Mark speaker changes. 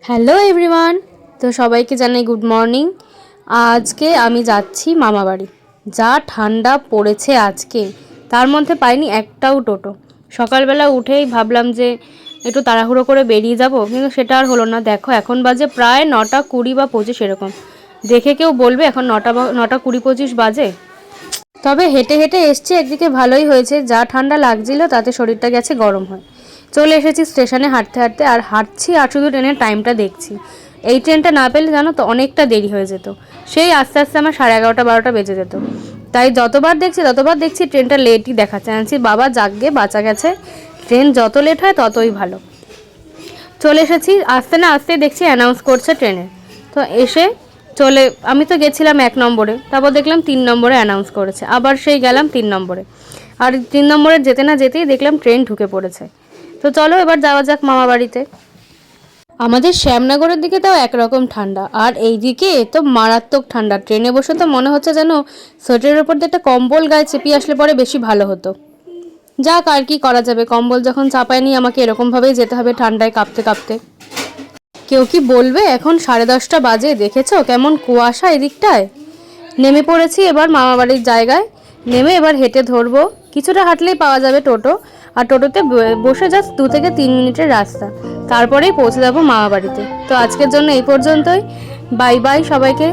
Speaker 1: Hello everyone. তো সবাইকে জানাই গুড মর্নিং। আজকে আমি যাচ্ছি মামা বাড়ি। যা ঠান্ডা পড়েছে আজকে, তার মধ্যে পাইনি একটাও টোটো। সকালবেলা উঠেই ভাবলাম যে একটু তাড়াহুড়ো করে বেরিয়ে যাব, কিন্তু সেটা আর হলো না। দেখো এখন বাজে প্রায় 9:20 বা 25 এরকম। দেখে কেউ বলবে এখন 9:20-9:25 বাজে? তবে হেঁটে হেঁটে এসছি, একদিকে ভালোই হয়েছে। যা ঠান্ডা লাগছিল তাতে শরীরটা গেছে গরম হয়। চলে এসেছি স্টেশনে হাঁটতে হাঁটতে, আর হাঁটছি আর শুধু ট্রেনের টাইমটা দেখছি। এই ট্রেনটা না পেলে জানো তো অনেকটা দেরি হয়ে যেত। সেই আস্তে আস্তে আমার 11:30-12টা বেজে যেত। তাই যতবার দেখছি ট্রেনটা লেটই দেখাচ্ছে। আনছি বাবা যাকগে বাঁচা গেছে, ট্রেন যত লেট হয় ততই ভালো। চলে এসেছি, আসতে না আসতে দেখছি অ্যানাউন্স করছে ট্রেনে। তো এসে আমি তো গেছিলাম 1 নম্বরে, তারপর দেখলাম 3 নম্বরে অ্যানাউন্স করেছে। আবার সেই গেলাম 3 নম্বরে, আর 3 নম্বরে যেতে না যেতেই দেখলাম ট্রেন ঢুকে পড়েছে। তো চলো এবার যাওয়া যাক মামা বাড়িতে। আমাদের শ্যামনগরের দিকে তাও একরকম ঠান্ডা, আর এই দিকে তো মারাত্মক ঠান্ডা। ট্রেনে বসে তো মনে হচ্ছে যেন সোয়েটারের ওপর দিয়ে একটা কম্বল গায়ে চেপিয়ে আসলে পরে বেশি ভালো হতো। যাক, আর কি করা যাবে, কম্বল যখন চাপায়নি আমাকে এরকমভাবেই যেতে হবে ঠান্ডায় কাঁপতে কাঁপতে। কেউ কি বলবে এখন 10:30 বাজে, দেখেছো কেমন কুয়াশা এদিকটায়। নেমে পড়েছি এবার মামাবাড়ির জায়গায়। নেমে এবার হেঁটে ধরবো, কিছুটা হাঁটলেই পাওয়া যাবে টোটো। আর টোটোতে বসে জাস্ট 2 থেকে 3 মিনিটের রাস্তা, তারপরেই পৌঁছে যাবো মামাবাড়িতে। তো আজকের জন্য এই পর্যন্তই। বাই বাই সবাইকে।